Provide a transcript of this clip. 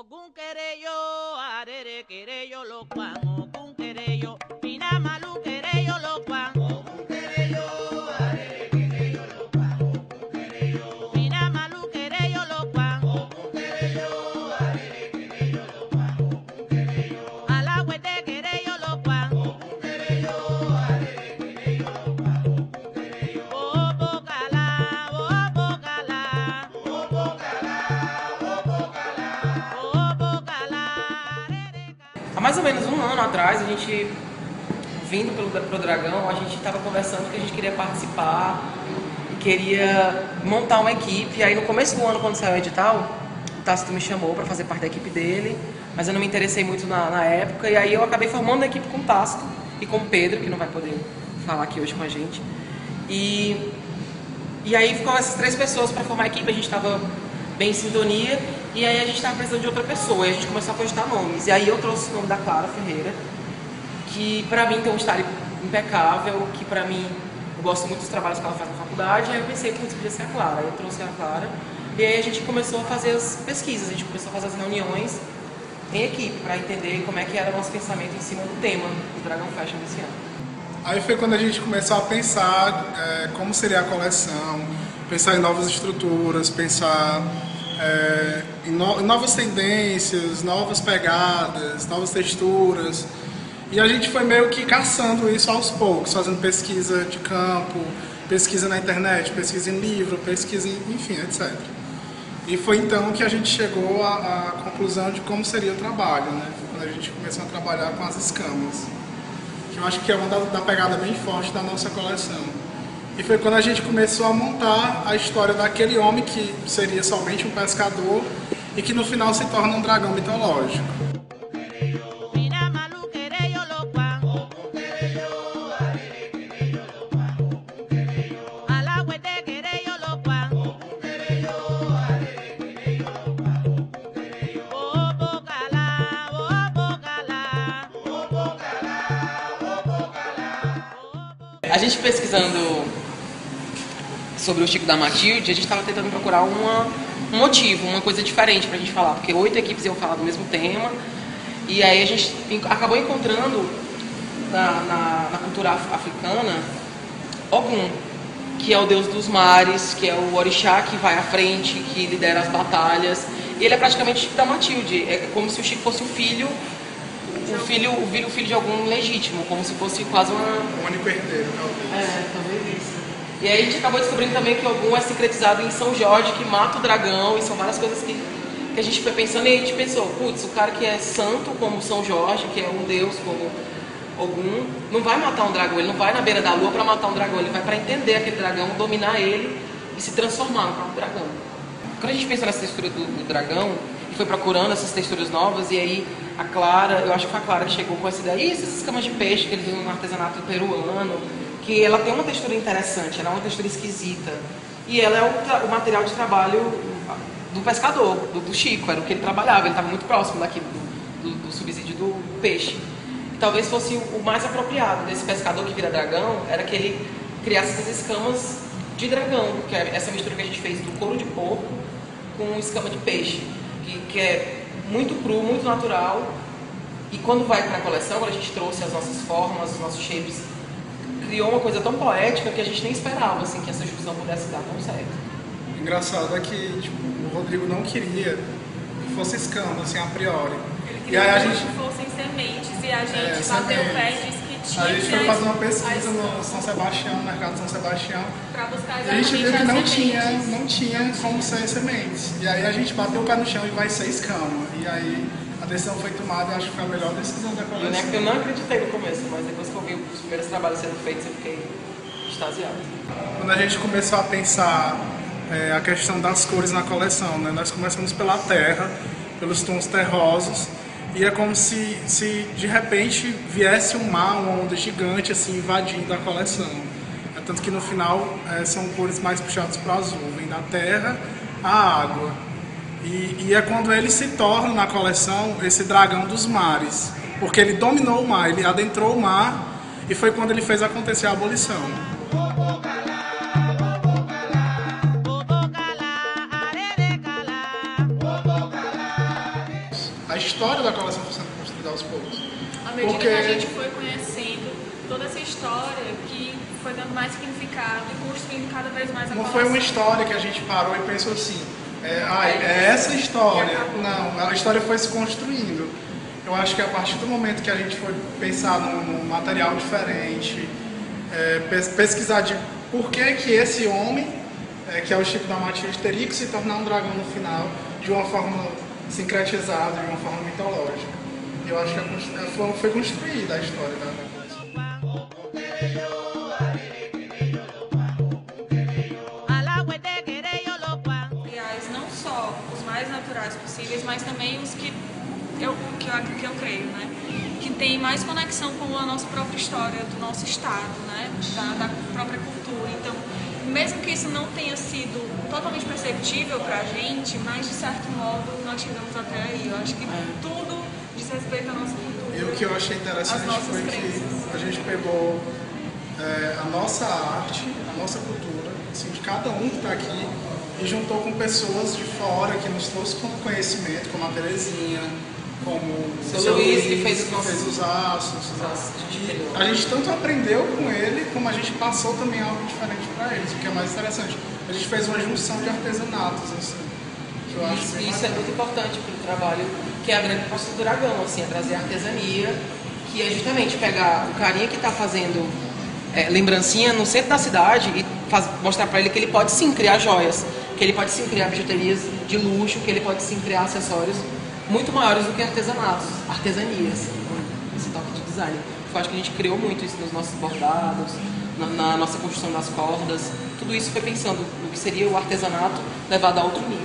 Ogun quereyo, arere quereyo lo cuan. Ogun quereyo, pina malu quereyo lo cuan. Ogun quereyo, arere quereyo lo cuan. Ogun quereyo, pina malu quereyo lo cuan. Ogun quereyo, arere quereyo lo cuan. Ogun quereyo, alagüete quereyo lo cuan. Ogun quereyo, arere quereyo lo cuan. Ogun quereyo, bobo cala, bobo cala, bobo cala, bobo cala. Há mais ou menos um ano atrás, a gente, vindo pro Dragão, a gente estava conversando que a gente queria participar, queria montar uma equipe. E aí no começo do ano, quando saiu o edital, o Tácito me chamou para fazer parte da equipe dele, mas eu não me interessei muito na época, e aí eu acabei formando a equipe com o Tácito e com o Pedro, que não vai poder falar aqui hoje com a gente. E aí ficou essas três pessoas para formar a equipe, a gente estava bem em sintonia, e aí a gente estava precisando de outra pessoa, e a gente começou a cogitar nomes. E aí eu trouxe o nome da Clara Ferreira, que pra mim tem um style impecável, que pra mim, eu gosto muito dos trabalhos que ela faz na faculdade, aí eu pensei, putz, podia ser a Clara. Aí eu trouxe a Clara, e aí a gente começou a fazer as pesquisas, a gente começou a fazer as reuniões em equipe, para entender como é que era o nosso pensamento em cima do tema do Dragão Fashion desse ano. Aí foi quando a gente começou a pensar como seria a coleção, pensar em novas estruturas, pensar em novas tendências, novas pegadas, novas texturas. E a gente foi meio que caçando isso aos poucos, fazendo pesquisa de campo, pesquisa na internet, pesquisa em livro, pesquisa em, enfim, etc. E foi então que a gente chegou à conclusão de como seria o trabalho, né? Quando a gente começou a trabalhar com as escamas, que eu acho que é uma da pegada bem forte da nossa coleção. E foi quando a gente começou a montar a história daquele homem que seria somente um pescador e que no final se torna um dragão mitológico. A gente pesquisando sobre o Chico da Matilde, a gente estava tentando procurar um motivo, uma coisa diferente pra gente falar, porque 8 equipes iam falar do mesmo tema, e aí a gente acabou encontrando na cultura africana Ogum, que é o deus dos mares, que é o orixá que vai à frente, que lidera as batalhas, e ele é praticamente o Chico da Matilde, é como se o Chico fosse o filho de algum legítimo, como se fosse quase Um único herdeiro, talvez. Talvez isso. E aí a gente acabou descobrindo também que Ogum é sincretizado em São Jorge, que mata o dragão, e são várias coisas que a gente foi pensando, e a gente pensou, putz, o cara que é santo como São Jorge, que é um deus como Ogum, não vai matar um dragão, ele não vai na beira da lua para matar um dragão, ele vai para entender aquele dragão, dominar ele e se transformar no próprio dragão. Quando a gente pensou nessa textura do dragão, e foi procurando essas texturas novas, e aí a Clara, eu acho que foi a Clara que chegou com essa ideia, e essas escamas de peixe que eles usam no artesanato peruano, que ela tem uma textura interessante, ela é uma textura esquisita, e ela é o material de trabalho do pescador, do Chico, era o que ele trabalhava, ele estava muito próximo daqui do subsídio do peixe. E talvez fosse o mais apropriado desse pescador que vira dragão, era que ele criasse essas escamas de dragão, que é essa mistura que a gente fez do couro de porco com escama de peixe, que é muito cru, muito natural, e quando vai para a coleção, quando a gente trouxe as nossas formas, os nossos shapes, criou uma coisa tão poética que a gente nem esperava assim, que essa junção pudesse dar tão certo. O engraçado é que tipo, o Rodrigo não queria que fosse escama, assim, a priori. Ele E queria aí a que gente fossem sementes, e a gente bateu o pé e disse que tinha. A gente foi fazer uma pesquisa no São Sebastião, no mercado de São Sebastião, para buscar e a gente viu que exatamente não tinha como ser sementes. E aí a gente bateu o pé no chão e vai ser escama. E aí a decisão foi tomada, eu acho que foi a melhor decisão da coleção. Eu não acreditei no começo, mas depois que eu vi os primeiros trabalhos sendo feitos, eu fiquei extasiado. Quando a gente começou a pensar a questão das cores na coleção, né? Nós começamos pela terra, pelos tons terrosos, e é como se de repente viesse um mar, uma onda gigante assim, invadindo a coleção. Tanto que no final são cores mais puxadas para o azul, vem da terra à água. E é quando ele se torna na coleção esse dragão dos mares, porque ele dominou o mar, ele adentrou o mar, e foi quando ele fez acontecer a abolição. a história da coleção foi sendo construída aos poucos. À medida que a gente foi conhecendo toda essa história, que foi dando mais significado e construindo cada vez mais a Não coleção. foi uma história que a gente parou e pensou assim, é essa história. Não, a história foi se construindo. Eu acho que a partir do momento que a gente foi pensar num material diferente, pesquisar de por que esse homem, que é o Chico da Matias, teria que se tornar um dragão no final, de uma forma sincretizada, de uma forma mitológica. Eu acho que foi construída a história da coleção. Aliás, não só os mais naturais possíveis, mas também os que eu creio, né? Que tem mais conexão com a nossa própria história, do nosso estado, né? Da própria cultura. Então, mesmo que isso não tenha sido totalmente perceptível pra gente, mas de certo modo nós chegamos até aí. Eu acho que tudo diz respeito à nossa cultura. E o que eu achei interessante foi que a gente pegou a nossa arte, a nossa cultura, assim, de cada um que está aqui, e juntou com pessoas de fora que nos trouxe conhecimento, como a Terezinha, como o Seu Luiz, que fez os aços. A gente tanto aprendeu com ele, como a gente passou também algo diferente para eles, o que é mais interessante. A gente fez uma junção de artesanatos, assim. Que eu acho Isso é muito importante para o trabalho, que é a grande proposta do Dragão, assim, é trazer artesania, que é justamente pegar o carinha que está fazendo lembrancinha no centro da cidade e mostrar para ele que ele pode sim criar joias, que ele pode sim criar bijuterias de luxo, que ele pode sim criar acessórios muito maiores do que artesanias, esse toque de design. Eu acho que a gente criou muito isso nos nossos bordados, na nossa construção das cordas, tudo isso foi pensando no que seria o artesanato levado a outro nível.